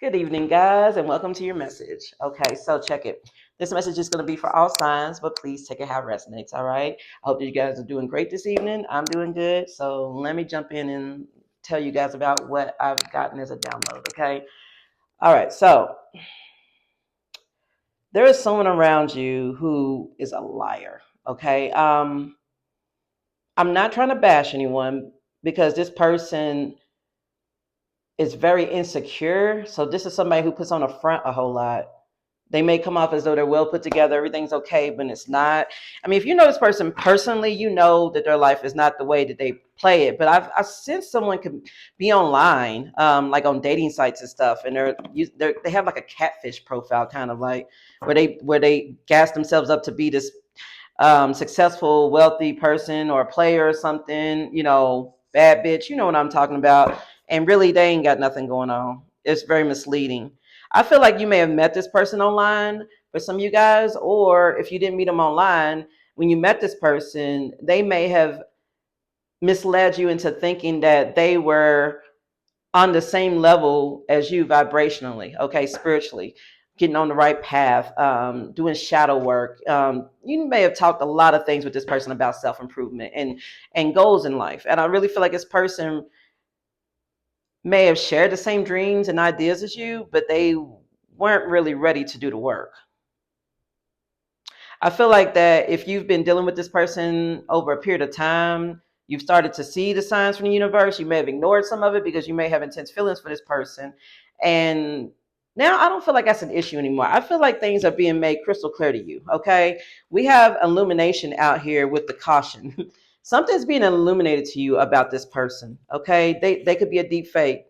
Good evening, guys, and welcome to your message. Okay, so check it. This message is going to be for all signs, but please take it how it resonates. All right. I hope that you guys are doing great this evening. I'm doing good. So let me jump in and tell you guys about what I've gotten as a download. Okay. All right. So there is someone around you who is a liar. Okay. I'm not trying to bash anyone because this person is very insecure. So this is somebody who puts on a front a whole lot. They may come off as though they're well put together, everything's okay, but it's not. I mean, if you know this person personally, you know that their life is not the way that they play it. But I've seen someone can be online, like on dating sites and stuff, and they have like a catfish profile, kind of like where they gas themselves up to be this successful, wealthy person or a player or something. Bad bitch. You know what I'm talking about. And really, they ain't got nothing going on. It's very misleading. I feel like you may have met this person online for some of you guys, or if you didn't meet them online, when you met this person, they may have misled you into thinking that they were on the same level as you vibrationally, okay, spiritually, getting on the right path, doing shadow work. You may have talked a lot of things with this person about self improvement and goals in life, and I really feel like this person may have shared the same dreams and ideas as you, but they weren't really ready to do the work. I feel like that if you've been dealing with this person over a period of time, you've started to see the signs from the universe. You may have ignored some of it because you may have intense feelings for this person. And now I don't feel like that's an issue anymore. I feel like things are being made crystal clear to you. Okay. We have illumination out here with the caution. Something's being illuminated to you about this person. Okay. They could be a deep fake.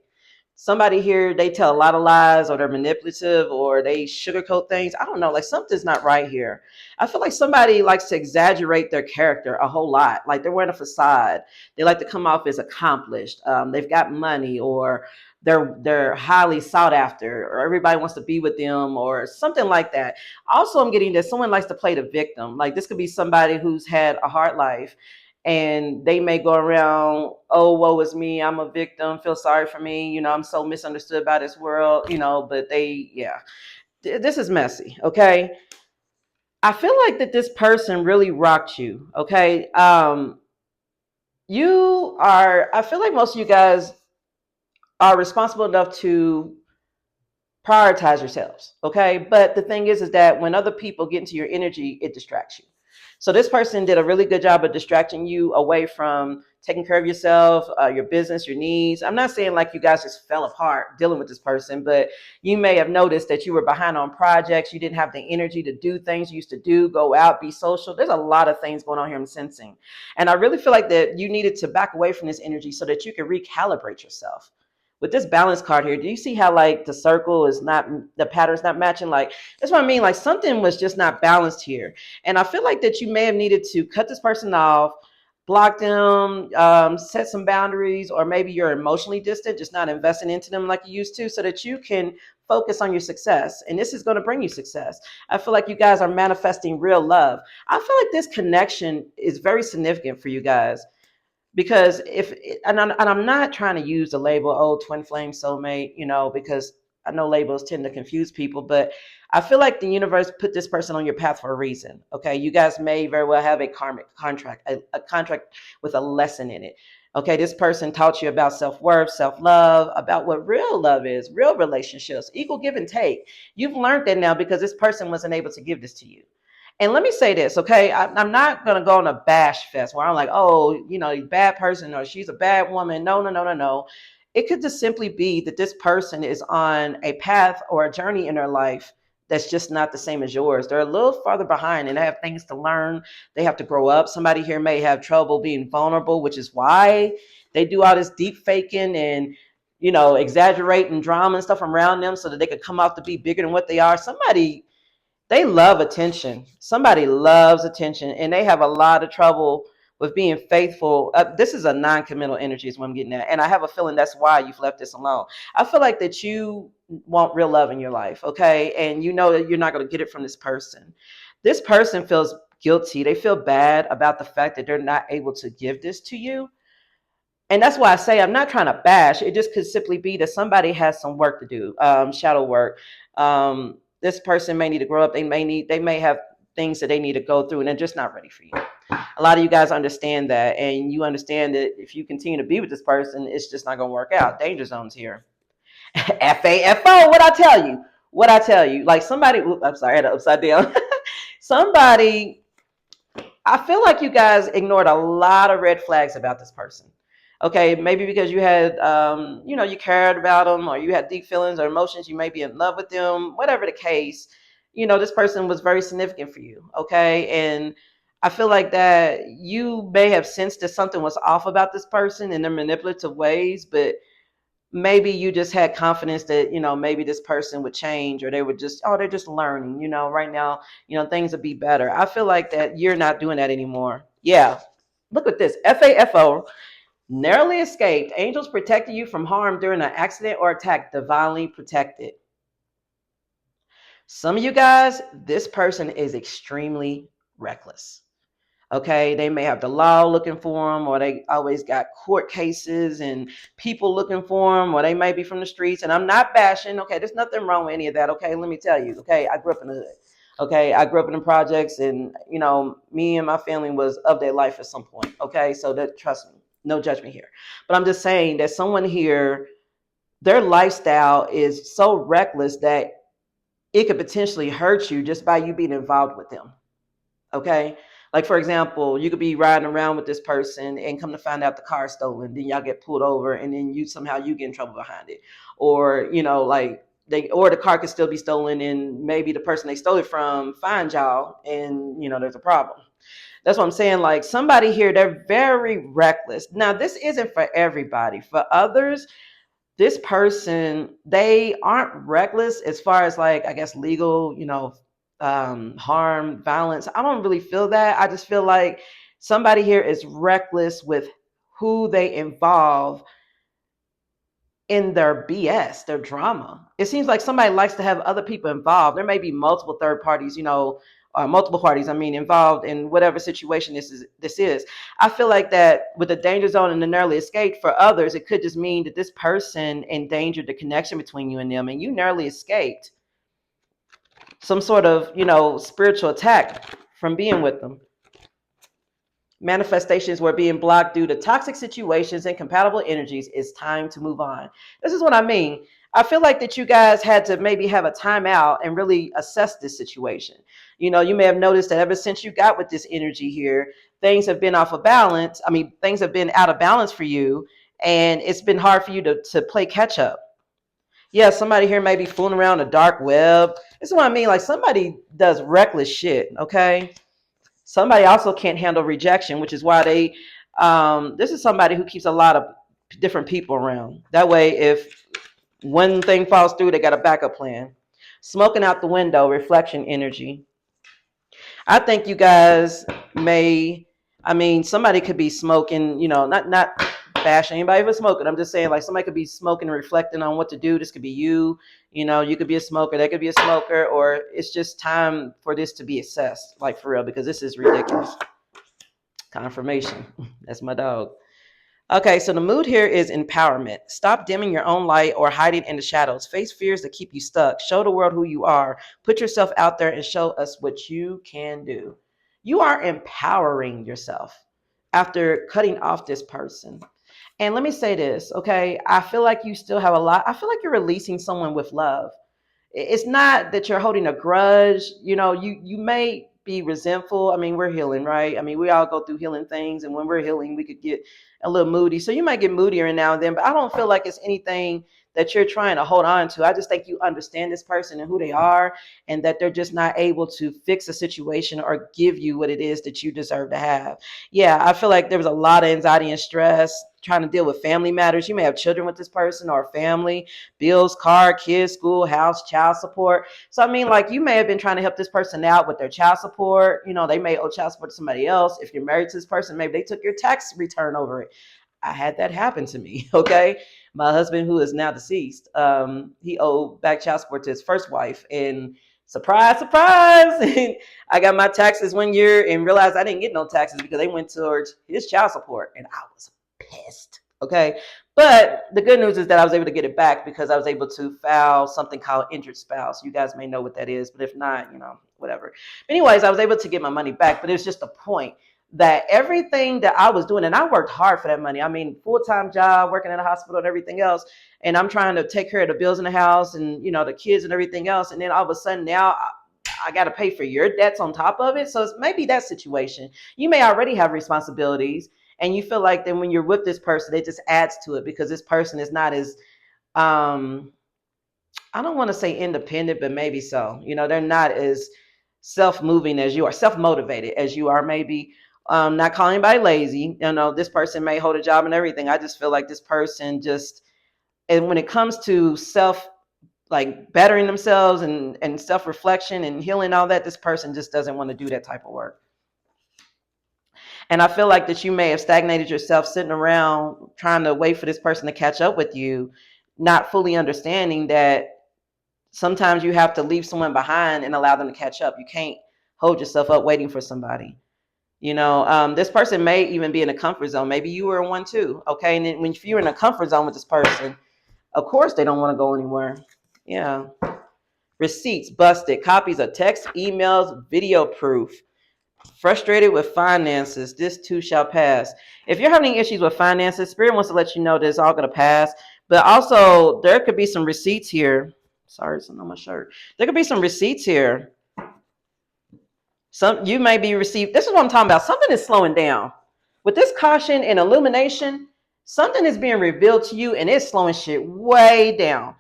Somebody here, they tell a lot of lies, or they're manipulative, or they sugarcoat things. I don't know, like something's not right here. I feel like somebody likes to exaggerate their character a whole lot, like they're wearing a facade. They like to come off as accomplished. They've got money, or they're highly sought after, or everybody wants to be with them, or something like that. Also, I'm getting that someone likes to play the victim. Like this could be somebody who's had a hard life, and they may go around, oh, woe is me, I'm a victim, feel sorry for me, I'm so misunderstood by this world, but yeah, this is messy. Okay, I feel like that this person really rocked you. Okay, I feel like most of you guys are responsible enough to prioritize yourselves. Okay, but the thing is that when other people get into your energy, it distracts you. So this person did a really good job of distracting you away from taking care of yourself, your business, your needs. I'm not saying like you guys just fell apart dealing with this person, but you may have noticed that you were behind on projects. You didn't have the energy to do things you used to do, go out, be social. There's a lot of things going on here I'm sensing. And I really feel like that you needed to back away from this energy so that you could recalibrate yourself. With this balance card here, do you see how like the circle is not, the pattern's not matching? Like that's what I mean. Like something was just not balanced here. And I feel like that you may have needed to cut this person off, block them, set some boundaries, or maybe you're emotionally distant, just not investing into them like you used to, so that you can focus on your success. And this is going to bring you success. I feel like you guys are manifesting real love. I feel like this connection is very significant for you guys, because and I'm not trying to use the label, oh, twin flame soulmate, because I know labels tend to confuse people, but I feel like the universe put this person on your path for a reason. Okay, you guys may very well have a karmic contract, a contract with a lesson in it. Okay, this person taught you about self-worth, self-love, about what real love is, real relationships, equal give and take. You've learned that now because this person wasn't able to give this to you. And let me say this, okay? I'm not going to go on a bash fest where I'm like, oh, bad person, or she's a bad woman. No, no, no, no, no. It could just simply be that this person is on a path or a journey in their life that's just not the same as yours. They're a little farther behind and they have things to learn. They have to grow up. Somebody here may have trouble being vulnerable, which is why they do all this deep faking and exaggerating drama and stuff around them so that they could come out to be bigger than what they are. They love attention. Somebody loves attention, and they have a lot of trouble with being faithful. This is a non-committal energy, is what I'm getting at, and I have a feeling that's why you've left this alone. I feel like that you want real love in your life, okay, and you know that you're not going to get it from this person. This person feels guilty. They feel bad about the fact that they're not able to give this to you. And that's why I say I'm not trying to bash. It just could simply be that somebody has some work to do, shadow work. This person may need to grow up. They may have things that they need to go through, and they're just not ready for you. A lot of you guys understand that, and you understand that if you continue to be with this person, it's just not going to work out. Danger zones here. FAFO. What I tell you? What I tell you? Like somebody. I'm sorry, I had it upside down. Somebody. I feel like you guys ignored a lot of red flags about this person. Okay, maybe because you had, you cared about them, or you had deep feelings or emotions. You may be in love with them, whatever the case. This person was very significant for you. Okay, and I feel like that you may have sensed that something was off about this person in their manipulative ways, but maybe you just had confidence that maybe this person would change, or they would just, they're just learning, right now, things would be better. I feel like that you're not doing that anymore. Yeah, look at this. FAFO. Narrowly escaped. Angels protected you from harm during an accident or attack. Divinely protected. Some of you guys, this person is extremely reckless. Okay, they may have the law looking for them, or they always got court cases and people looking for them, or they may be from the streets. And I'm not bashing. Okay, there's nothing wrong with any of that. Okay, let me tell you. Okay, I grew up in the hood. Okay, I grew up in the projects, and me and my family was of their life at some point. Okay, so that, trust me, no judgment here. But I'm just saying that someone here, their lifestyle is so reckless that it could potentially hurt you just by you being involved with them. Okay. Like, for example, you could be riding around with this person and come to find out the car's stolen. Then y'all get pulled over, and then you get in trouble behind it. Or, like or the car could still be stolen, and maybe the person they stole it from finds y'all, and there's a problem. That's what I'm saying. Like, somebody here, they're very reckless. Now, this isn't for everybody. For others, this person, they aren't reckless as far as, like, I guess, legal, harm, violence. I don't really feel that. I just feel like somebody here is reckless with who they involve in their BS, their drama. It seems like somebody likes to have other people involved. There may be multiple third parties, multiple parties, involved in whatever situation this is. I feel like that with the danger zone and the narrowly escaped, for others, it could just mean that this person endangered the connection between you and them, and you narrowly escaped some sort of, spiritual attack from being with them. Manifestations were being blocked due to toxic situations and compatible energies. It's time to move on. This is what I mean. I feel like that you guys had to maybe have a timeout and really assess this situation. You may have noticed that ever since you got with this energy here, things have been off of balance. Things have been out of balance for you, and it's been hard for you to play catch up. Yeah, somebody here may be fooling around the dark web. This is what I mean. Like, somebody does reckless shit, okay? Somebody also can't handle rejection, which is why this is somebody who keeps a lot of different people around. That way, if one thing falls through, they got a backup plan. Smoking out the window, reflection energy. I think you guys somebody could be smoking, not bashing anybody for smoking. I'm just saying, like, somebody could be smoking and reflecting on what to do. This could be you. You could be a smoker. They could be a smoker, or it's just time for this to be assessed, like, for real, because this is ridiculous. Confirmation. That's my dog. Okay, so the mood here is empowerment. Stop dimming your own light or hiding in the shadows. Face fears that keep you stuck. Show the world who you are. Put yourself out there and show us what you can do. You are empowering yourself after cutting off this person. And let me say this, okay? I feel like you still have a lot. I feel like you're releasing someone with love. It's not that you're holding a grudge. You may be resentful. We're healing, right? We all go through healing things, and when we're healing, we could get a little moody. So you might get moodier every now and then, but I don't feel like it's anything that you're trying to hold on to. I just think you understand this person and who they are, and that they're just not able to fix a situation or give you what it is that you deserve to have. Yeah, I feel like there was a lot of anxiety and stress trying to deal with family matters. You may have children with this person, or family, bills, car, kids, school, house, child support. So like, you may have been trying to help this person out with their child support. They may owe child support to somebody else. If you're married to this person, maybe they took your tax return over it. I had that happen to me. Okay. My husband, who is now deceased, he owed back child support to his first wife, and surprise, surprise. I got my taxes one year and realized I didn't get no taxes because they went towards his child support, and I was pissed. Okay. But the good news is that I was able to get it back because I was able to file something called injured spouse. You guys may know what that is, but if not, whatever. Anyways, I was able to get my money back, but it's just a point that everything that I was doing, and I worked hard for that money. I mean, full-time job, working in a hospital and everything else. And I'm trying to take care of the bills in the house and, the kids and everything else. And then all of a sudden now I got to pay for your debts on top of it. So it's maybe that situation. You may already have responsibilities and you feel like then when you're with this person, it just adds to it because this person is not as, I don't want to say independent, but maybe so. They're not as self-moving as you are, self-motivated as you are, maybe. Not calling anybody lazy. This person may hold a job and everything. I just feel like this person just, and when it comes to like bettering themselves and self-reflection and healing, all that, this person just doesn't want to do that type of work. And I feel like that you may have stagnated yourself sitting around trying to wait for this person to catch up with you, not fully understanding that sometimes you have to leave someone behind and allow them to catch up. You can't hold yourself up waiting for somebody. This person may even be in a comfort zone. Maybe you were in one too. Okay. And then when you're in a comfort zone with this person, of course they don't want to go anywhere. Yeah. Receipts busted, copies of text, emails, video proof. Frustrated with finances, this too shall pass. If you're having issues with finances, Spirit wants to let you know that it's all going to pass. But also, there could be some receipts here. Sorry, it's on my shirt. There could be some receipts here. You may be received. This is what I'm talking about. Something is slowing down. With this caution and illumination, something is being revealed to you and it's slowing shit way down.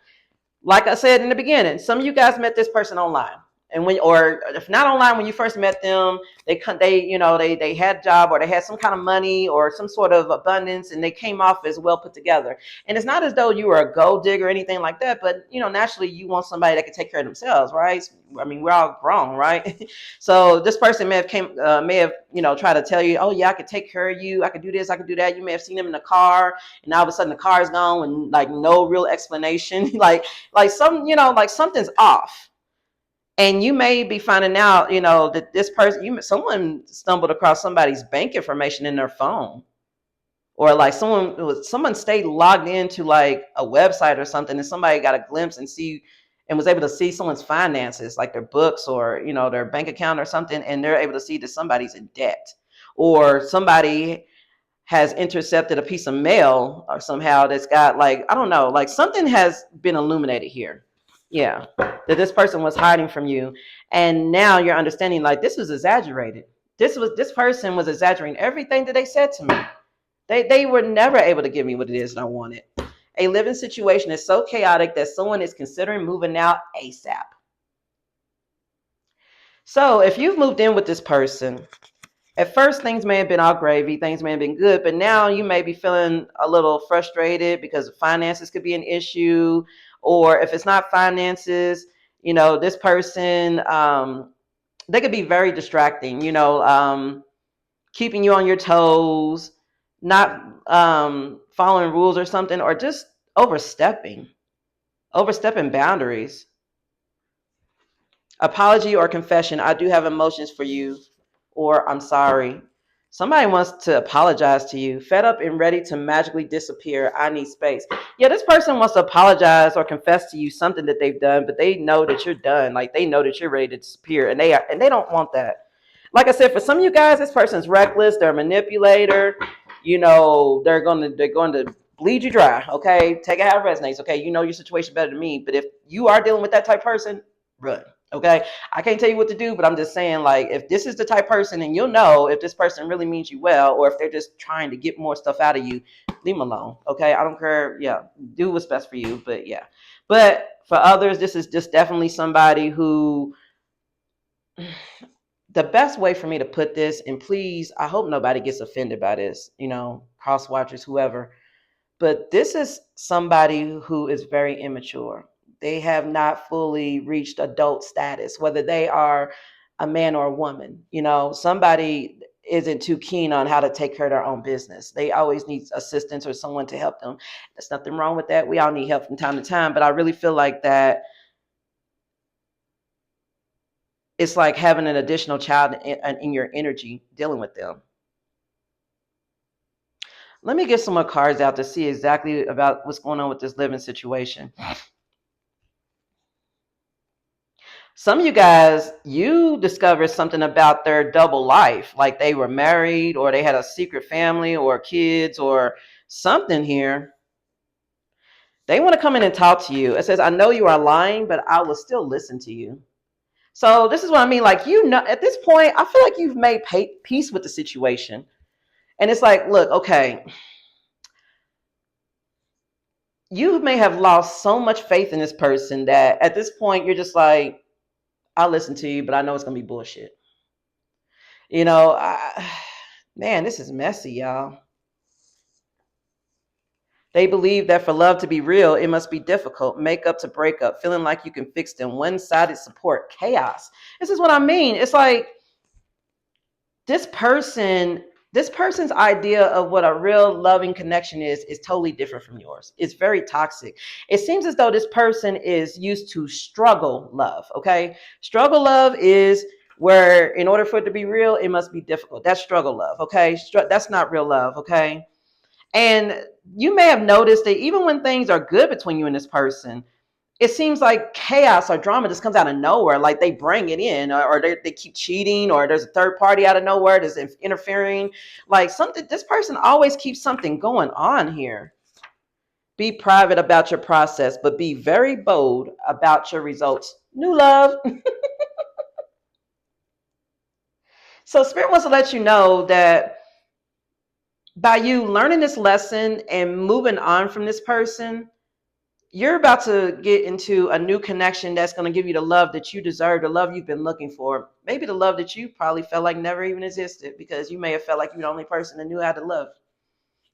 Like I said in the beginning, some of you guys met this person online. And or if not online, when you first met them, they had a job or they had some kind of money or some sort of abundance and they came off as well put together. And it's not as though you were a gold digger or anything like that, but naturally you want somebody that can take care of themselves, right? I mean, we're all grown, right? So this person may have tried to tell you, oh yeah, I could take care of you, I could do this, I could do that. You may have seen them in the car and all of a sudden the car is gone and like no real explanation. like something's off. And you may be finding out, that this person, someone stumbled across somebody's bank information in their phone, or like someone stayed logged into like a website or something, and somebody got a glimpse and was able to see someone's finances, like their books or their bank account or something, and they're able to see that somebody's in debt, or somebody has intercepted a piece of mail or somehow that's got like, I don't know, like something has been illuminated here. Yeah, that this person was hiding from you, and now you're understanding like this was exaggerated. This person was exaggerating everything that they said to me. They were never able to give me what it is that I wanted. A living situation is so chaotic that someone is considering moving out ASAP. So if you've moved in with this person, at first things may have been all gravy, things may have been good, but now you may be feeling a little frustrated because finances could be an issue, or if it's not finances, this person, they could be very distracting, keeping you on your toes, not following rules or something, or just overstepping boundaries. Apology or confession, I do have emotions for you, or I'm sorry. Somebody wants to apologize to you. Fed up and ready to magically disappear. I need space. Yeah, this person wants to apologize or confess to you something that they've done, but they know that you're done. Like they know that you're ready to disappear, and they don't want that. Like I said, for some of you guys, this person's reckless. They're a manipulator. They're going to bleed you dry. Okay, take it how it resonates. Okay, you know your situation better than me. But if you are dealing with that type of person, run. Okay, I can't tell you what to do, but I'm just saying, like, if this is the type of person, and you'll know if this person really means you well, or if they're just trying to get more stuff out of you, leave them alone. Okay, I don't care. Yeah, do what's best for you. But yeah, but for others, this is just definitely somebody who. The best way for me to put this, and please, I hope nobody gets offended by this, cross watchers, whoever, but this is somebody who is very immature. They have not fully reached adult status, whether they are a man or a woman. Somebody isn't too keen on how to take care of their own business. They always need assistance or someone to help them. There's nothing wrong with that. We all need help from time to time, but I really feel like that it's like having an additional child in your energy dealing with them. Let me get some more cards out to see exactly about what's going on with this living situation. Some of you guys, you discovered something about their double life, like they were married or they had a secret family or kids or something here. They want to come in and talk to you. It says, I know you are lying, but I will still listen to you. So this is what I mean. Like, at this point, I feel like you've made peace with the situation. And it's like, look, okay, you may have lost so much faith in this person that at this point, you're just like, I'll listen to you, but I know it's going to be bullshit. You know, man, this is messy, y'all. They believe that for love to be real, it must be difficult, make up to break up, feeling like you can fix them, one-sided support, chaos. This is what I mean. It's like this person's idea of what a real loving connection is totally different from yours. It's very toxic. It seems as though this person is used to struggle love, okay? Struggle love is where in order for it to be real, it must be difficult. That's struggle love, okay? That's not real love, okay? And you may have noticed that even when things are good between you and this person, it seems like chaos or drama just comes out of nowhere. Like they bring it in, or they keep cheating, or there's a third party out of nowhere that's interfering. Like something, this person always keeps something going on here. Be private about your process, but be very bold about your results. New love. So Spirit wants to let you know that by you learning this lesson and moving on from this person, you're about to get into a new connection that's going to give you the love that you deserve, the love you've been looking for. Maybe the love that you probably felt like never even existed because you may have felt like you're the only person that knew how to love.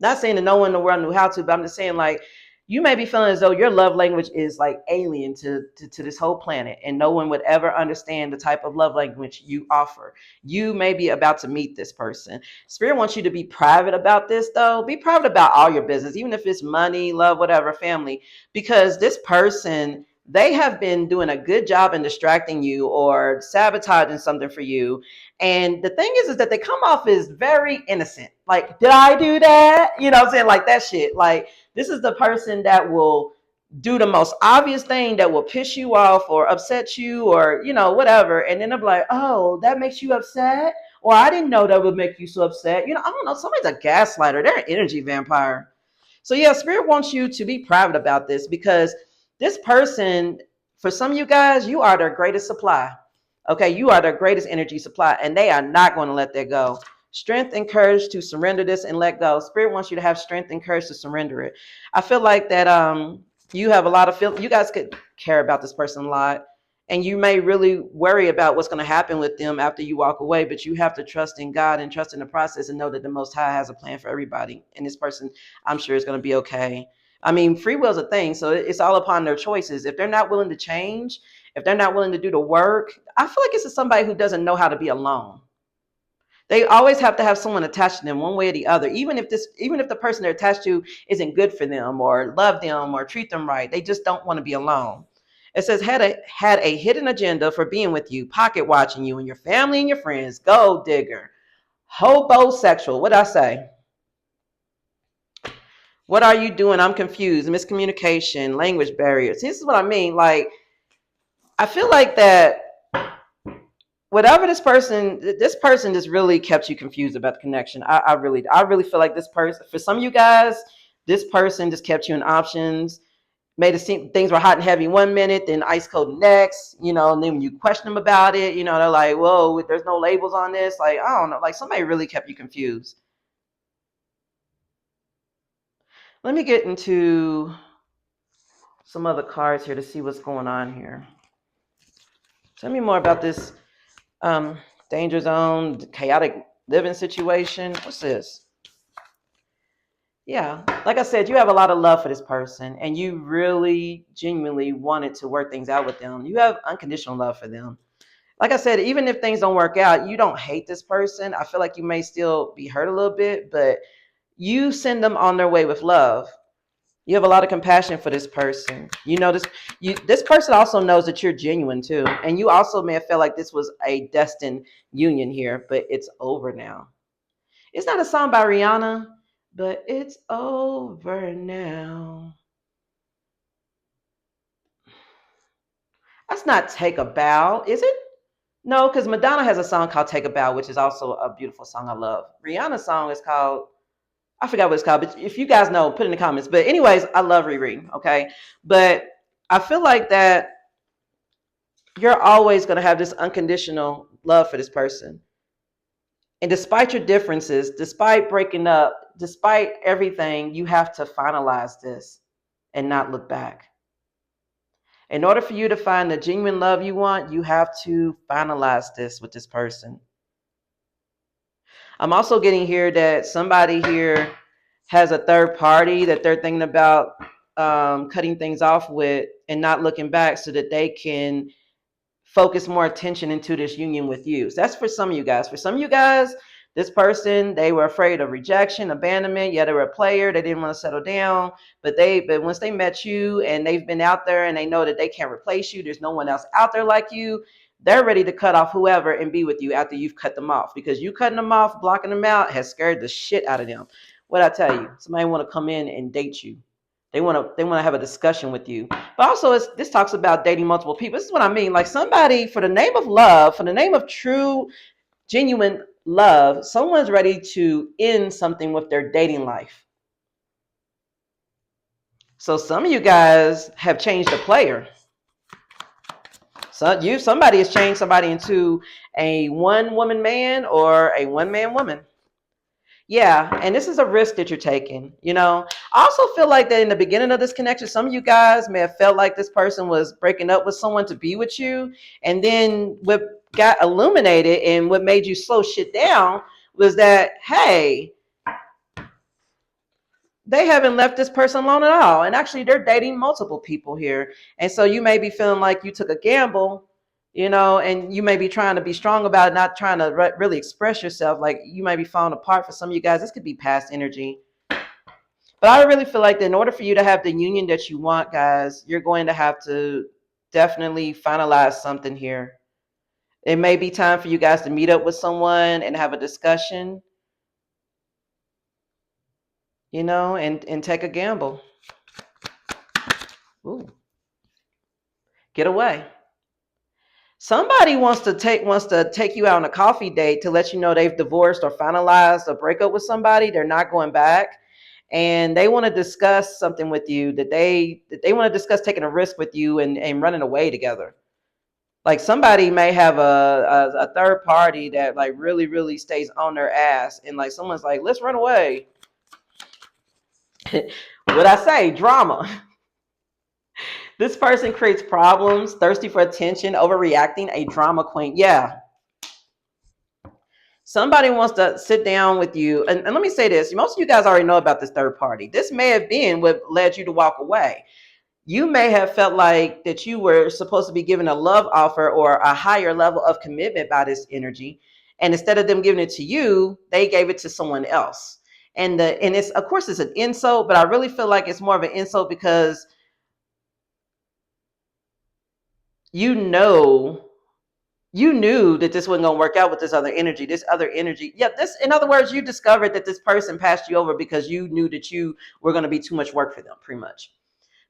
Not saying that no one in the world knew how to, but I'm just saying like you may be feeling as though your love language is like alien to this whole planet and no one would ever understand the type of love language you offer. You may be about to meet this person. Spirit wants you to be private about this though. Be private about all your business, even if it's money, love, whatever, family, because this person, they have been doing a good job in distracting you or sabotaging something for you. And the thing is that they come off as very innocent. Like, did I do that? You know what I'm saying? Like that shit. Like, this is the person that will do the most obvious thing that will piss you off or upset you or, you know, whatever. And then I'm like, oh, that makes you upset? Or I didn't know that would make you so upset. You know, I don't know. Somebody's a gaslighter. They're an energy vampire. So yeah, Spirit wants you to be private about this because this person, for some of you guys, you are their greatest supply. Okay, you are their greatest energy supply, and they are not going to let that go. Strength and courage to surrender this and let go. Spirit wants you to have strength and courage to surrender it. I feel like that you have a lot of you guys could care about this person a lot, and you may really worry about what's going to happen with them after you walk away, but you have to trust in God and trust in the process and know that the Most High has a plan for everybody, and this person, I'm sure, is going to be okay. I mean, free will is a thing, so it's all upon their choices. If they're not willing to change, if they're not willing to do the work, I feel like it's somebody who doesn't know how to be alone. They always have to have someone attached to them one way or the other. Even if the person they're attached to isn't good for them or love them or treat them right, they just don't want to be alone. It says had a hidden agenda for being with you, pocket watching you and your family and your friends. Gold digger, hobosexual. What'd I say? What are you doing? I'm confused. Miscommunication, language barriers. This is what I mean. Like, I feel like that whatever this person just really kept you confused about the connection. I really feel like this person, for some of you guys, this person just kept you in options, made it seem things were hot and heavy one minute, then ice cold next, you know, and then when you question them about it, you know, they're like, whoa, there's no labels on this. Like, I don't know, like somebody really kept you confused. Let me get into some other cards here to see what's going on here. Tell me more about this danger zone, chaotic living situation. What's this? Yeah, like I said, you have a lot of love for this person and you really genuinely wanted to work things out with them. You have unconditional love for them. Like I said, even if things don't work out, you don't hate this person. I feel like you may still be hurt a little bit, but you send them on their way with love. You have a lot of compassion for this person. You know this person also knows that you're genuine too. And you also may have felt like this was a destined union here, but it's over now. It's not a song by Rihanna, but it's over now. That's not Take a Bow, is it? No, because Madonna has a song called Take a Bow, which is also a beautiful song I love. Rihanna's song is called, I forgot what it's called, but if you guys know, put in the comments. But anyways, I love Riri, okay? But I feel like that you're always going to have this unconditional love for this person. And despite your differences, despite breaking up, despite everything, you have to finalize this and not look back. In order for you to find the genuine love you want, you have to finalize this with this person. I'm also getting here that somebody here has a third party that they're thinking about cutting things off with and not looking back so that they can focus more attention into this union with you. So that's for some of you guys. For some of you guys, this person, they were afraid of rejection, abandonment. Yeah, they were a player. They didn't want to settle down. But once they met you and they've been out there and they know that they can't replace you, there's no one else out there like you, they're ready to cut off whoever and be with you after you've cut them off. Because you cutting them off, blocking them out has scared the shit out of them. What I tell you, somebody want to come in and date you. They want to have a discussion with you. But also, this talks about dating multiple people. This is what I mean. Like somebody, for the name of love, for the name of true, genuine love, someone's ready to end something with their dating life. So some of you guys have changed a player. So somebody has changed somebody into a one-woman man or a one-man woman. Yeah, and this is a risk that you're taking. I also feel like that in the beginning of this connection, some of you guys may have felt like this person was breaking up with someone to be with you. And then what got illuminated and what made you slow shit down was that, hey, they haven't left this person alone at all. And actually, they're dating multiple people here. And so you may be feeling like you took a gamble, and you may be trying to be strong about it, not trying to really express yourself. Like you might be falling apart for some of you guys. This could be past energy. But I really feel like that in order for you to have the union that you want, guys, you're going to have to definitely finalize something here. It may be time for you guys to meet up with someone and have a discussion, and take a gamble. Ooh. Get away. Somebody wants to take you out on a coffee date to let you know they've divorced or finalized a breakup with somebody. They're not going back, and they want to discuss something with you that they want to discuss taking a risk with you and running away together. Like somebody may have a third party that like really really stays on their ass, and like someone's like, let's run away. What I say, drama. This person creates problems, thirsty for attention, overreacting, a drama queen. Yeah. Somebody wants to sit down with you. And let me say this. Most of you guys already know about this third party. This may have been what led you to walk away. You may have felt like that you were supposed to be given a love offer or a higher level of commitment by this energy. And instead of them giving it to you, they gave it to someone else. And it's, of course, it's an insult, but I really feel like it's more of an insult because you knew that this wasn't going to work out with this other energy. Yeah, in other words, you discovered that this person passed you over because you knew that you were going to be too much work for them, pretty much.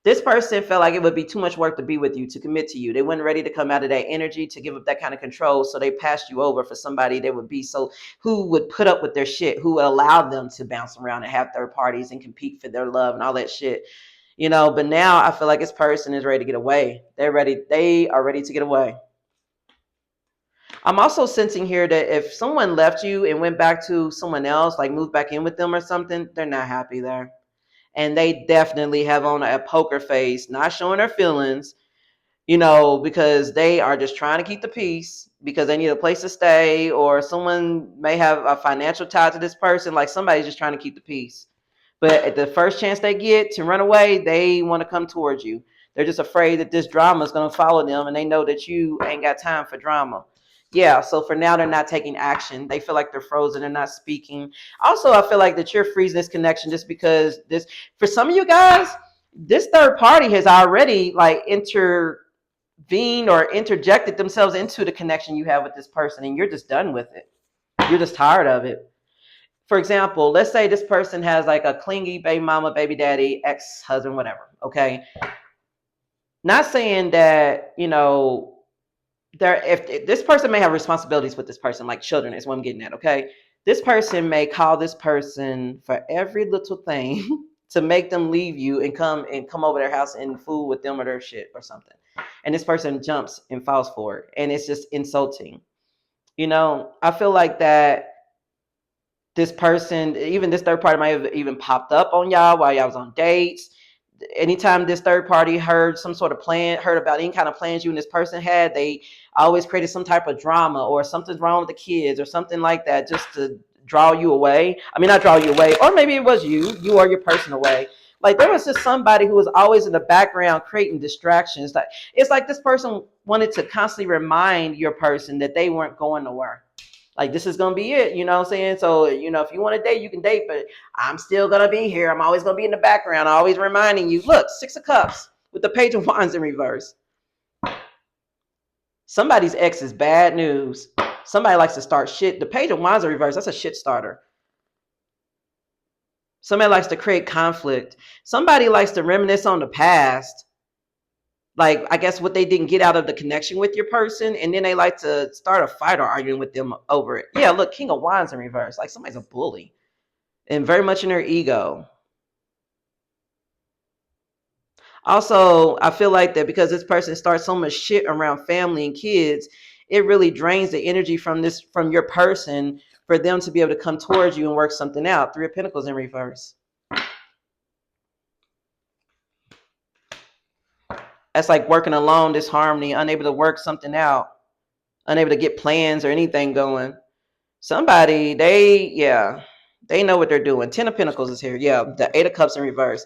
This person felt like it would be too much work to be with you, to commit to you. They weren't ready to come out of that energy, to give up that kind of control. So they passed you over for somebody that would be who would put up with their shit, who would allow them to bounce around and have third parties and compete for their love and all that shit. But now I feel like this person is ready to get away. They are ready to get away. I'm also sensing here that if someone left you and went back to someone else, like moved back in with them or something, they're not happy there. And they definitely have on a poker face, not showing their feelings, because they are just trying to keep the peace because they need a place to stay, or someone may have a financial tie to this person. Like somebody's just trying to keep the peace. But at the first chance they get to run away, they want to come towards you. They're just afraid that this drama is going to follow them, and they know that you ain't got time for drama. Yeah, so for now, they're not taking action. They feel like they're frozen. They're not speaking. Also, I feel like that you're freezing this connection just because for some of you guys, this third party has already like intervened or interjected themselves into the connection you have with this person, and you're just done with it. You're just tired of it. For example, let's say this person has like a clingy baby mama, baby daddy, ex-husband, whatever. Okay. Not saying that, there, if this person may have responsibilities with this person, like children is what I'm getting at. Okay. This person may call this person for every little thing to make them leave you and come over their house and fool with them or their shit or something. And this person jumps and falls for it. And it's just insulting. I feel like that this person, even this third party, might have even popped up on y'all while y'all was on dates. Anytime this third party heard some sort of plan, heard about any kind of plans you and this person had, they always created some type of drama or something's wrong with the kids or something like that, just to draw you away. I mean, not draw you away, or maybe it was you or your person away. Like there was just somebody who was always in the background creating distractions. Like it's like this person wanted to constantly remind your person that they weren't going nowhere. Like this is gonna be it, you know what I'm saying? So, if you want to date, you can date, but I'm still gonna be here. I'm always gonna be in the background, always reminding you. Look, 6 of Cups with the Page of Wands in reverse. Somebody's ex is bad news. Somebody likes to start shit. The Page of Wands in reverse, that's a shit starter. Somebody likes to create conflict. Somebody likes to reminisce on the past. Like, I guess what they didn't get out of the connection with your person, and then they like to start a fight or arguing with them over it. Yeah, look, King of Wands in reverse. Like somebody's a bully and very much in their ego. Also, I feel like that because this person starts so much shit around family and kids, it really drains the energy from your person for them to be able to come towards you and work something out. 3 of Pentacles in reverse. That's like working alone, disharmony, unable to work something out, unable to get plans or anything going. Somebody, they know what they're doing. 10 of Pentacles is here. Yeah, the 8 of Cups in reverse.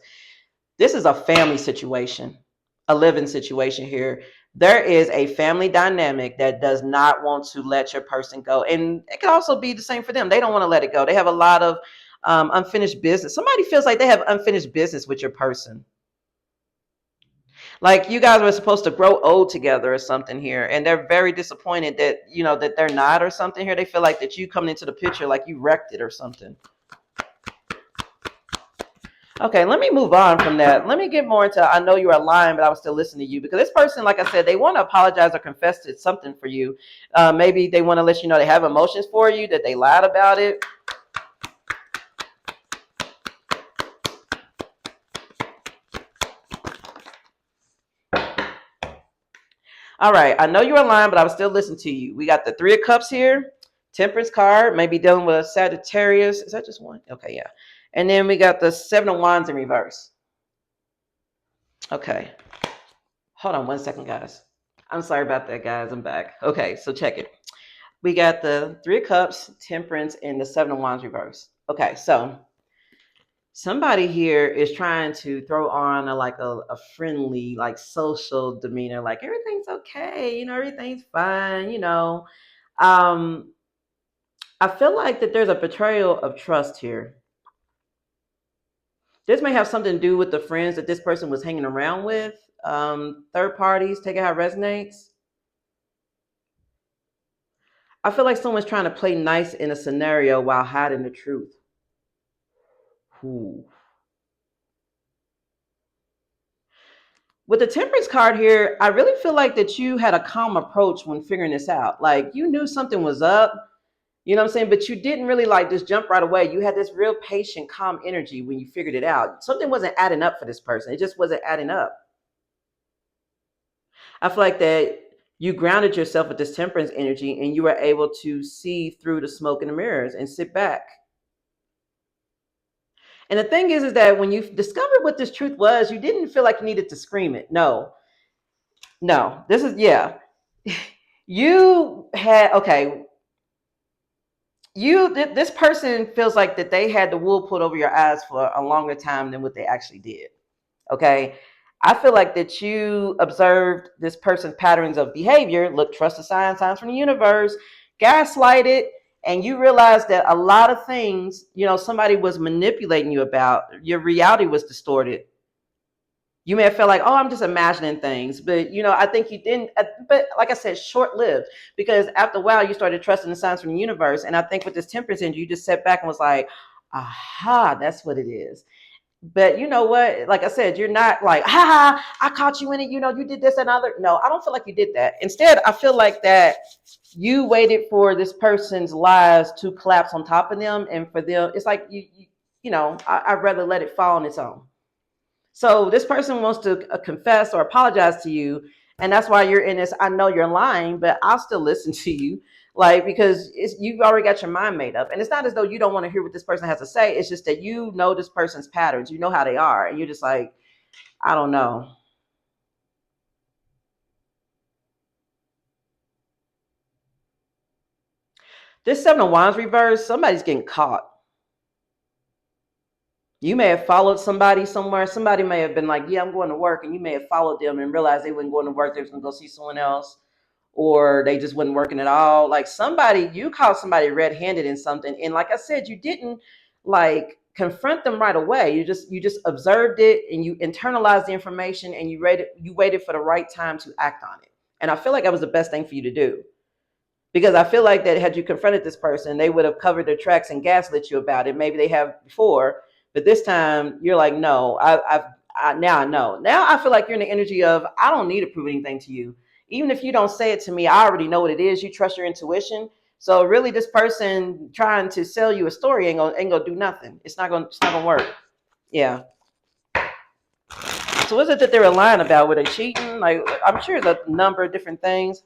This is a family situation, a living situation here. There is a family dynamic that does not want to let your person go. And it can also be the same for them. They don't want to let it go. They have a lot of unfinished business. Somebody feels like they have unfinished business with your person. Like you guys were supposed to grow old together or something here, and they're very disappointed that that they're not or something here. They feel like that you coming into the picture like you wrecked it or something. Okay, let me move on from that. Let me get more into I know you are lying, but I was still listening to you because this person, like I said, they want to apologize or confess to something for you. Maybe they want to let you know they have emotions for you, that they lied about it. All right, I know you are lying, but I was still listening to you. We got the 3 of Cups here, Temperance card, maybe dealing with a Sagittarius. Is that just one? Okay, yeah. And then we got the 7 of Wands in reverse. Okay. Hold on 1 second, guys. I'm sorry about that, guys. I'm back. Okay, so check it. We got the 3 of Cups, Temperance, and the 7 of Wands reverse. Okay, so somebody here is trying to throw on a friendly, like social demeanor, like everything's okay, everything's fine. I feel like that there's a betrayal of trust here. This may have something to do with the friends that this person was hanging around with. Third parties, take it how it resonates. I feel like someone's trying to play nice in a scenario while hiding the truth. Ooh. With the Temperance card here, I really feel like that you had a calm approach when figuring this out. Like you knew something was up, you know what I'm saying? But you didn't really like just jump right away. You had this real patient, calm energy when you figured it out. Something wasn't adding up for this person. It just wasn't adding up. I feel like that you grounded yourself with this temperance energy and you were able to see through the smoke and the mirrors and sit back. And the thing is that when you discovered what this truth was, you didn't feel like you needed to scream it. No, this is, yeah. You had, okay, this person feels like that they had the wool pulled over your eyes for a longer time than what they actually did. Okay. I feel like that you observed this person's patterns of behavior, look, trust the signs from the universe, gaslighted, and you realized that a lot of things, somebody was manipulating you about. Your reality was distorted. You may have felt like, oh, I'm just imagining things, but I think you didn't. But like I said, short lived, because after a while you started trusting the signs from the universe. And I think with this temperance energy, you just sat back and was like, aha, that's what it is. But you know what? Like I said, you're not like, ha, I caught you in it. You did this and other. No, I don't feel like you did that. Instead, I feel like that you waited for this person's lies to collapse on top of them, and for them, it's like I'd rather let it fall on its own. So this person wants to confess or apologize to you, and that's why you're in this. I know you're lying, but I'll still listen to you, like because you've already got your mind made up, and it's not as though you don't want to hear what this person has to say. It's just that you know this person's patterns, you know how they are, and you're just like, I don't know. This Seven of Wands reverse, somebody's getting caught. You may have followed somebody somewhere. Somebody may have been like, yeah, I'm going to work. And you may have followed them and realized they weren't going to work. They was going to go see someone else. Or they just wasn't working at all. Like you caught somebody red-handed in something. And like I said, you didn't like confront them right away. You just observed it and you internalized the information and you waited for the right time to act on it. And I feel like that was the best thing for you to do. Because I feel like that had you confronted this person, they would have covered their tracks and gaslit you about it. Maybe they have before, but this time you're like, no, now I know. Now I feel like you're in the energy of, I don't need to prove anything to you. Even if you don't say it to me, I already know what it is. You trust your intuition. So really, this person trying to sell you a story ain't gonna do nothing. It's not gonna work. Yeah. So what is it that they were lying about? Were they cheating? Like I'm sure there's a number of different things.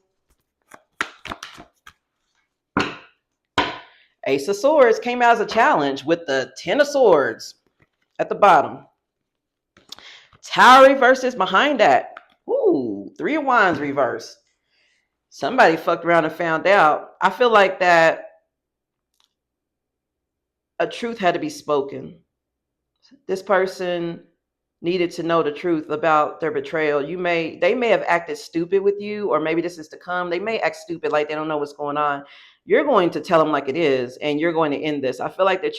Ace of Swords came out as a challenge with the Ten of Swords at the bottom. Tower reverse is behind that. Ooh, Three of Wands reverse. Somebody fucked around and found out. I feel like that a truth had to be spoken. This person needed to know the truth about their betrayal. They may have acted stupid with you, or maybe this is to come. They may act stupid, like they don't know what's going on. You're going to tell them like it is, and you're going to end this. I feel like that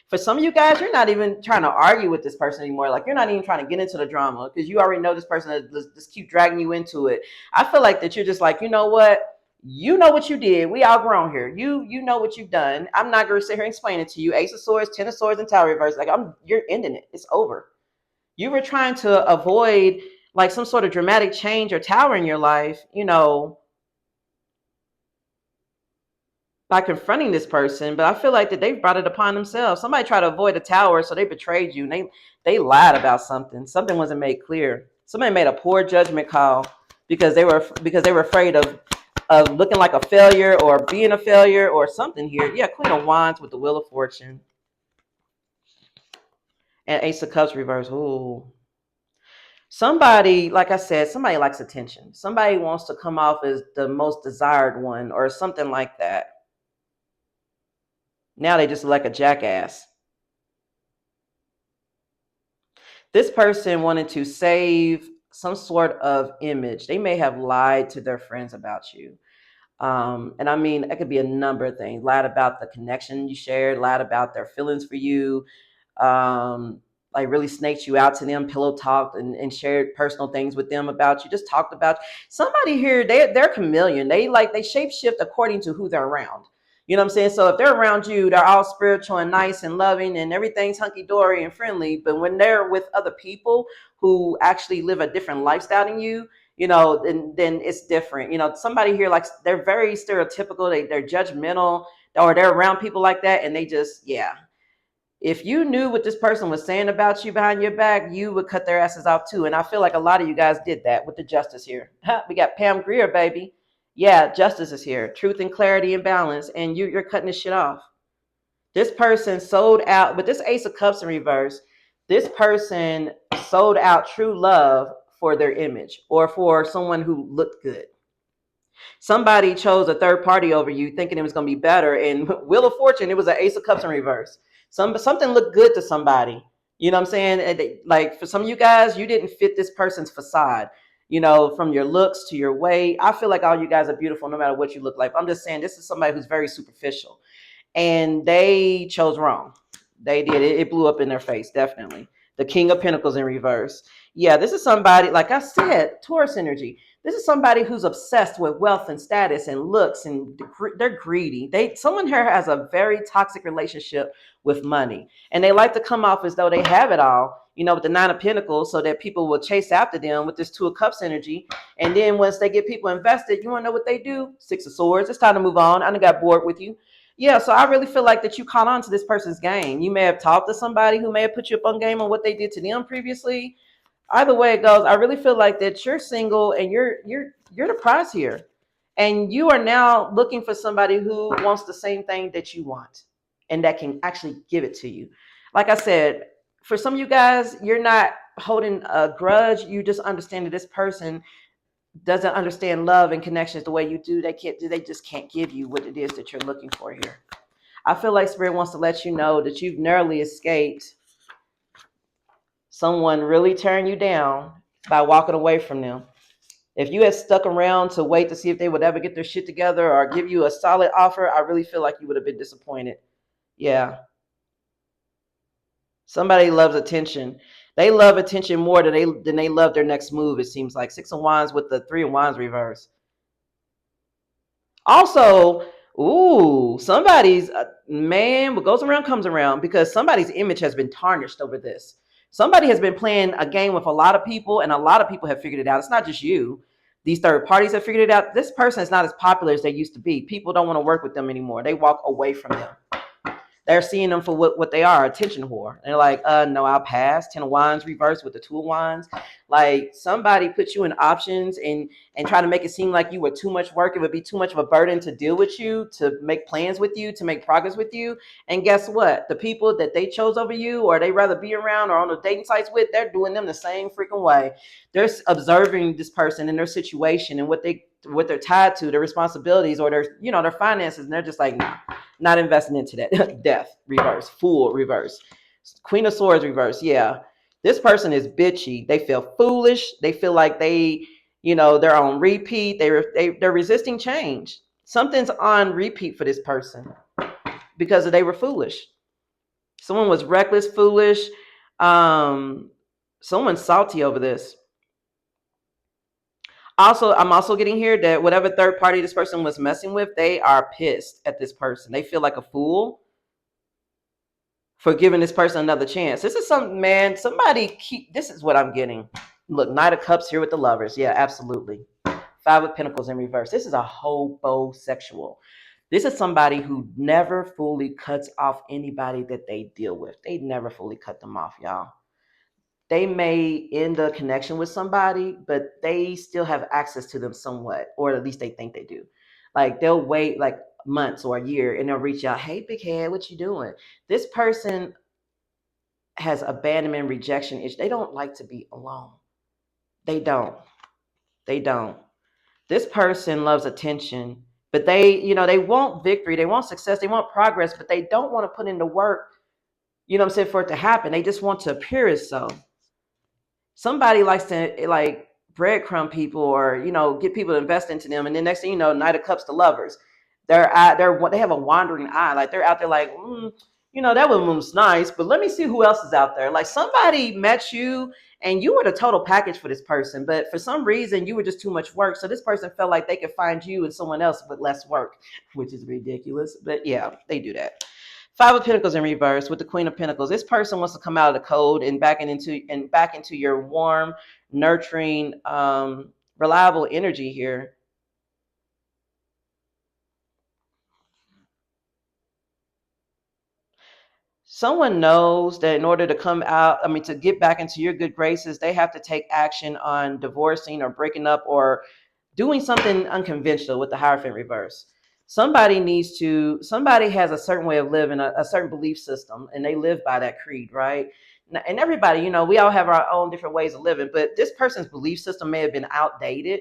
for some of you guys, you're not even trying to argue with this person anymore. Like you're not even trying to get into the drama because you already know this person just keep dragging you into it. I feel like that you're just like, you know what? You know what you did. We all grown here. You know what you've done. I'm not going to sit here and explain it to you. Ace of Swords, Ten of Swords, and Tower reverse. Like you're ending it. It's over. You were trying to avoid like some sort of dramatic change or tower in your life, by confronting this person. But I feel like that they've brought it upon themselves. Somebody tried to avoid a tower, so they betrayed you. And they lied about something. Something wasn't made clear. Somebody made a poor judgment call because they were afraid of looking like a failure or being a failure or something here. Yeah, Queen of Wands with the Wheel of Fortune. And Ace of Cups reverse. Ooh. Somebody, like I said, somebody likes attention. Somebody wants to come off as the most desired one or something like that. Now they just look like a jackass. This person wanted to save some sort of image. They may have lied to their friends about you. And I mean, it could be a number of things. Lied about the connection you shared, lied about their feelings for you, like really snaked you out to them, pillow talked and shared personal things with them about you, just talked about you. Somebody here, they're chameleon. They shape shift according to who they're around. You know what I'm saying? So if they're around you, they're all spiritual and nice and loving and everything's hunky-dory and friendly. But when they're with other people who actually live a different lifestyle than you, then it's different. Somebody here, like, they're very stereotypical. They're judgmental, or they're around people like that. And they just, yeah. If you knew what this person was saying about you behind your back, you would cut their asses off too. And I feel like a lot of you guys did that with the justice here. We got Pam Grier, baby. Yeah, justice is here. Truth and clarity and balance. And you're cutting this shit off. This person sold out, with this Ace of Cups in reverse, this person sold out true love for their image or for someone who looked good. Somebody chose a third party over you thinking it was going to be better. And Wheel of Fortune, it was an Ace of Cups in reverse. Something looked good to somebody. You know what I'm saying? And like for some of you guys, you didn't fit this person's facade. From your looks to your weight. I feel like all you guys are beautiful no matter what you look like. I'm just saying this is somebody who's very superficial. And they chose wrong. They did. It blew up in their face, definitely. The King of Pentacles in reverse. Yeah, this is somebody, like I said, Taurus energy. This is somebody who's obsessed with wealth and status and looks, and they're greedy. Someone here has a very toxic relationship with money, and they like to come off as though they have it all, with the Nine of Pentacles, so that people will chase after them with this Two of Cups energy. And then once they get people invested, you want to know what they do? Six of Swords. It's time to move on. I done got bored with you. Yeah, so I really feel like that you caught on to this person's game. You may have talked to somebody who may have put you up on game on what they did to them previously. Either way it goes, I really feel like that you're single and you're the prize here. And you are now looking for somebody who wants the same thing that you want and that can actually give it to you. Like I said, for some of you guys, you're not holding a grudge. You just understand that this person doesn't understand love and connections the way you do. They just can't give you what it is that you're looking for here. I feel like Spirit wants to let you know that you've narrowly escaped someone really tearing you down by walking away from them. If you had stuck around to wait to see if they would ever get their shit together or give you a solid offer, I really feel like you would have been disappointed. Yeah. Somebody loves attention. They love attention more than they love their next move, it seems like. Six of Wands with the Three of Wands reverse. Also, somebody's man, what goes around comes around, because somebody's image has been tarnished over this. Somebody has been playing a game with a lot of people, and a lot of people have figured it out. It's not just you. These third parties have figured it out. This person is not as popular as they used to be. People don't want to work with them anymore. They walk away from them. They're seeing them for what they are, attention whore. They're like, no, I'll pass. 10 of Wands reverse with the 2 of Wands. Like, somebody put you in options and try to make it seem like you were too much work. It would be too much of a burden to deal with you, to make plans with you, to make progress with you. And guess what? The people that they chose over you, or they rather be around or on the dating sites with, they're doing them the same freaking way. They're observing this person and their situation and what they're tied to, their responsibilities or their finances, and they're just like, nah, not investing into that. Death reverse, Fool reverse, Queen of Swords reverse. Yeah, this person is bitchy. They feel foolish. They feel like they're on repeat. They're resisting change. Something's on repeat for this person because they were foolish. Someone was reckless, foolish. Someone's salty over this. Also, I'm also getting here that whatever third party this person was messing with, they are pissed at this person. They feel like a fool for giving this person another chance. This is this is what I'm getting. Look, Knight of Cups here with the Lovers. Yeah, absolutely. 5 of Pentacles in reverse. This is a hobosexual. This is somebody who never fully cuts off anybody that they deal with. They never fully cut them off, y'all. They may end a connection with somebody, but they still have access to them somewhat, or at least they think they do. Like, they'll wait like months or a year and they'll reach out. Hey, big head, what you doing? This person has abandonment, rejection issues. They don't like to be alone. They don't. This person loves attention, but they want victory. They want success. They want progress, but they don't want to put in the work, for it to happen. They just want to appear as so. Somebody likes to breadcrumb people or get people to invest into them, and then next thing you know, Knight of Cups to Lovers. They have a wandering eye, like they're out there like, that woman's nice, but let me see who else is out there. Like, somebody met you and you were the total package for this person, but for some reason you were just too much work. So this person felt like they could find you and someone else with less work, which is ridiculous. But yeah, they do that. 5 of Pentacles in reverse with the Queen of Pentacles. This person wants to come out of the cold and back into your warm, nurturing, reliable energy here. Someone knows that in order to to get back into your good graces, they have to take action on divorcing or breaking up or doing something unconventional with the Hierophant reverse. Somebody has a certain way of living, a certain belief system, and they live by that creed, right? And everybody, we all have our own different ways of living, but this person's belief system may have been outdated.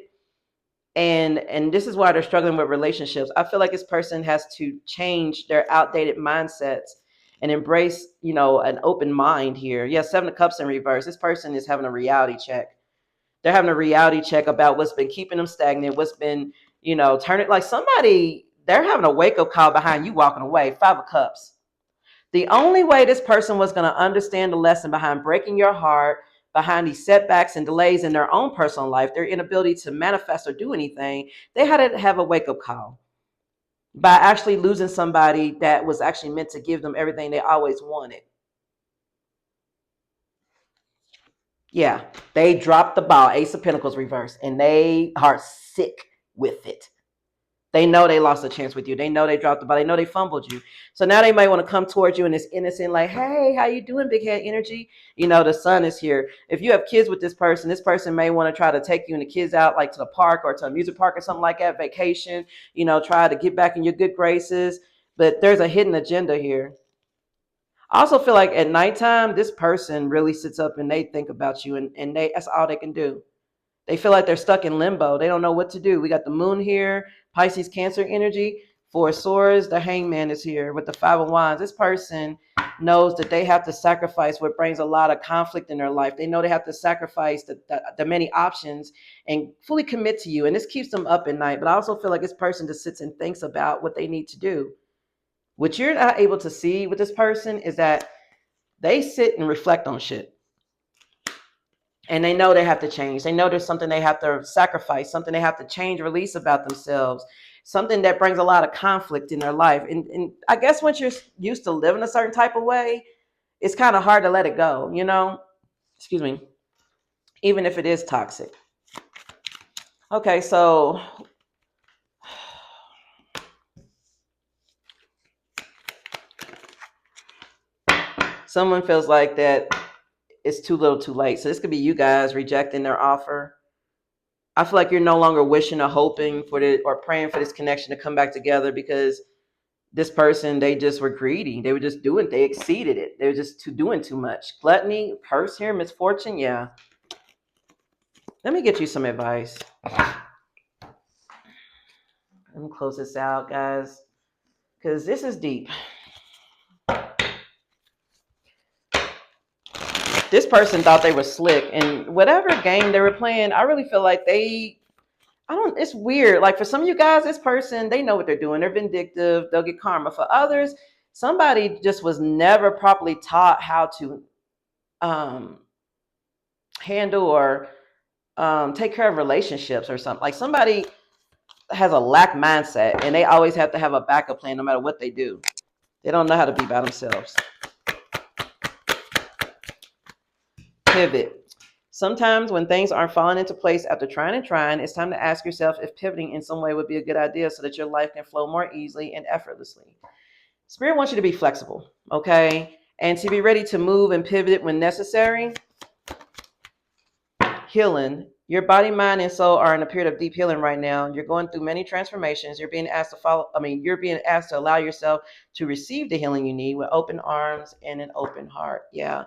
And this is why they're struggling with relationships. I feel like this person has to change their outdated mindsets and embrace, an open mind here. Yeah, 7 of Cups in reverse. This person is having a reality check. They're having a reality check about what's been keeping them stagnant, what's been, turning, like, they're having a wake-up call behind you walking away. 5 of Cups. The only way this person was going to understand the lesson behind breaking your heart, behind these setbacks and delays in their own personal life, their inability to manifest or do anything, they had to have a wake up call by actually losing somebody that was actually meant to give them everything they always wanted. Yeah, they dropped the ball, Ace of Pentacles reverse, and they are sick with it. They know they lost a chance with you. They know they dropped the ball. They know they fumbled you. So now they might want to come towards you in this innocent, like, hey, how you doing, big head energy? You know, the sun is here. If you have kids with this person may want to try to take you and the kids out, like to the park or to a music park or something like that, vacation, you know, try to get back in your good graces. But there's a hidden agenda here. I also feel like at nighttime, this person really sits up and they think about you, and that's all they can do. They feel like they're stuck in limbo. They don't know what to do. We got the moon here, Pisces, Cancer energy. For swords, the hangman is here with the five of wands. This person knows that they have to sacrifice what brings a lot of conflict in their life. They know they have to sacrifice the many options and fully commit to you. And this keeps them up at night. But I also feel like this person just sits and thinks about what they need to do. What you're not able to see with this person is that they sit and reflect on shit. And they know they have to change. They know there's something they have to sacrifice, something they have to change, release about themselves, something that brings a lot of conflict in their life. And I guess once you're used to living a certain type of way, it's kind of hard to let it go, you know? Excuse me. Even if it is toxic. Okay, so someone feels like that it's too little too late. So this could be you guys rejecting their offer. I feel like you're no longer wishing or hoping for it or praying for this connection to come back together because this person, they just were greedy. They were just they exceeded it. They were just doing too much. Gluttony, curse here, misfortune. Yeah. Let me get you some advice. Let me close this out, guys, because this is deep. This person thought they were slick, and whatever game they were playing, I really feel like it's weird. Like for some of you guys, this person, they know what they're doing. They're vindictive. They'll get karma. For others, somebody just was never properly taught how to handle or take care of relationships or something. Like somebody has a lack mindset and they always have to have a backup plan no matter what they do. They don't know how to be by themselves. Pivot. Sometimes when things aren't falling into place after trying and trying, it's time to ask yourself if pivoting in some way would be a good idea so that your life can flow more easily and effortlessly. Spirit wants you to be flexible, okay? And to be ready to move and pivot when necessary. Healing. Your body, mind, and soul are in a period of deep healing right now. You're going through many transformations. You're being asked to allow yourself to receive the healing you need with open arms and an open heart. Yeah.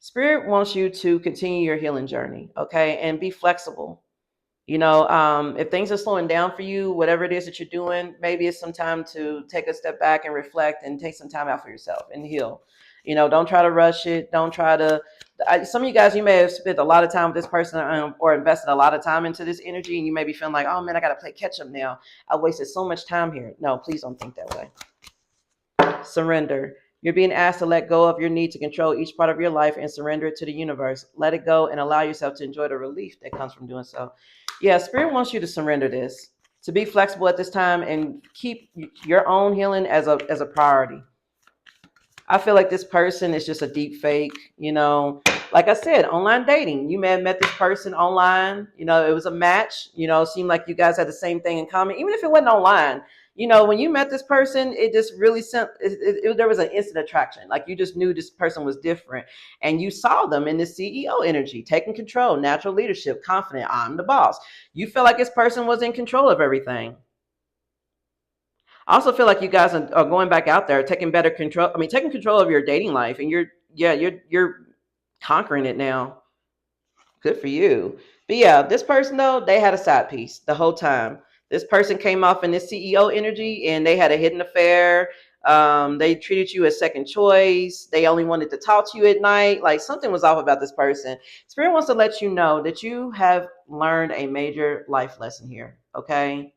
Spirit wants you to continue your healing journey, okay? And be flexible. You know, if things are slowing down for you, whatever it is that you're doing, maybe it's some time to take a step back and reflect and take some time out for yourself and heal. You know, don't try to rush it. Don't try to. Some of you guys, you may have spent a lot of time with this person or invested a lot of time into this energy, and you may be feeling like, oh man, I got to play catch up now. I wasted so much time here. No, please don't think that way. Surrender. You're being asked to let go of your need to control each part of your life and surrender it to the universe. Let it go and allow yourself to enjoy the relief that comes from doing so. Yeah, Spirit wants you to surrender this, to be flexible at this time and keep your own healing as a priority. I feel like this person is just a deep fake, you know. Like I said, online dating. You may have met this person online. You know, it was a match. You know, it seemed like you guys had the same thing in common, even if it wasn't online. You know, when you met this person, it just really there was an instant attraction. Like you just knew this person was different, and you saw them in the CEO energy, taking control, natural leadership, confident. I'm the boss. You felt like this person was in control of everything. I also feel like you guys are going back out there, taking better control. I mean, taking control of your dating life, and you're conquering it now. Good for you. But yeah, this person though, they had a side piece the whole time. This person came off in this CEO energy, and they had a hidden affair. They treated you as second choice. They only wanted to talk to you at night. Like something was off about this person. Spirit wants to let you know that you have learned a major life lesson here. Okay.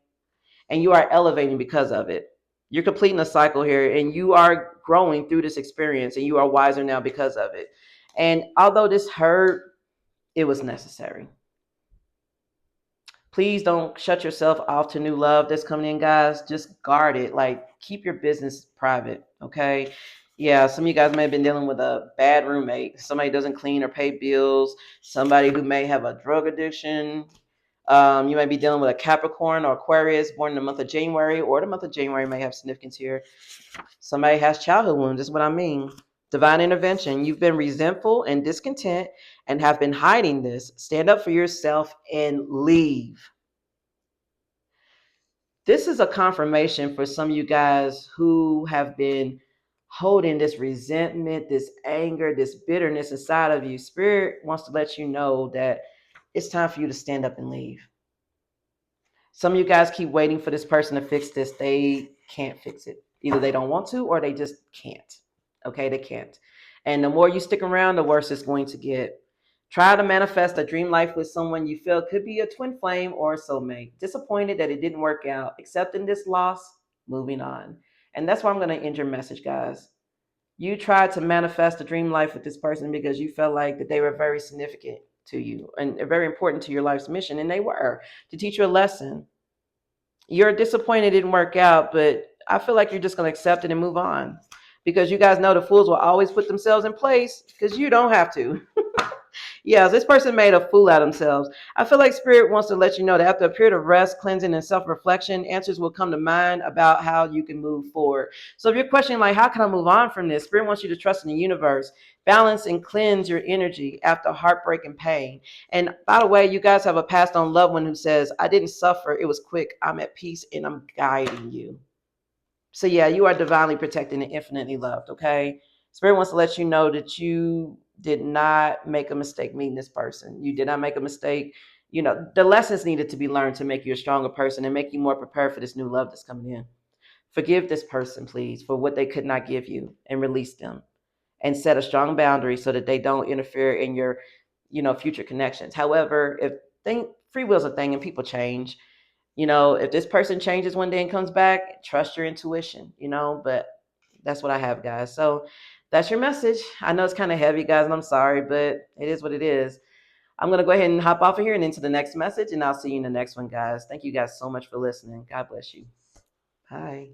And you are elevating because of it. You're completing a cycle here, and you are growing through this experience and you are wiser now because of it. And although this hurt, it was necessary. Please don't shut yourself off to new love that's coming in, guys. Just guard it. Like, keep your business private, okay? Yeah, some of you guys may have been dealing with a bad roommate, somebody who doesn't clean or pay bills, somebody who may have a drug addiction. You may be dealing with a Capricorn or Aquarius born in the month of January, or the month of January may have significance here. Somebody has childhood wounds, is what I mean. Divine intervention. You've been resentful and discontent and have been hiding this. Stand up for yourself and leave. This is a confirmation for some of you guys who have been holding this resentment, this anger, this bitterness inside of you. Spirit wants to let you know that it's time for you to stand up and leave. Some of you guys keep waiting for this person to fix this. They can't fix it. Either they don't want to or they just can't. Okay, they can't. And the more you stick around, the worse it's going to get. Try to manifest a dream life with someone you feel could be a twin flame or a soulmate. Disappointed that it didn't work out. Accepting this loss, moving on. And that's why I'm going to end your message, guys. You tried to manifest a dream life with this person because you felt like that they were very significant to you and very important to your life's mission. And they were, to teach you a lesson. You're disappointed it didn't work out, but I feel like you're just going to accept it and move on, because you guys know the fools will always put themselves in place because you don't have to. Yeah, this person made a fool out of themselves. I feel like Spirit wants to let you know that after a period of rest, cleansing, and self-reflection, answers will come to mind about how you can move forward. So if you're questioning, like, how can I move on from this? Spirit wants you to trust in the universe. Balance and cleanse your energy after heartbreak and pain. And by the way, you guys have a passed on loved one who says, I didn't suffer. It was quick. I'm at peace and I'm guiding you. So yeah, you are divinely protected and infinitely loved, okay? Spirit wants to let you know that you did not make a mistake meeting this person. You did not make a mistake. You know, the lessons needed to be learned to make you a stronger person and make you more prepared for this new love that's coming in. Forgive this person, please, for what they could not give you, and release them, and set a strong boundary so that they don't interfere in your, future connections. However, if free will is a thing and people change, if this person changes one day and comes back, trust your intuition, but that's what I have, guys. So that's your message. I know it's kind of heavy, guys, and I'm sorry, but it is what it is. I'm going to go ahead and hop off of here and into the next message, and I'll see you in the next one, guys. Thank you guys so much for listening. God bless you. Bye.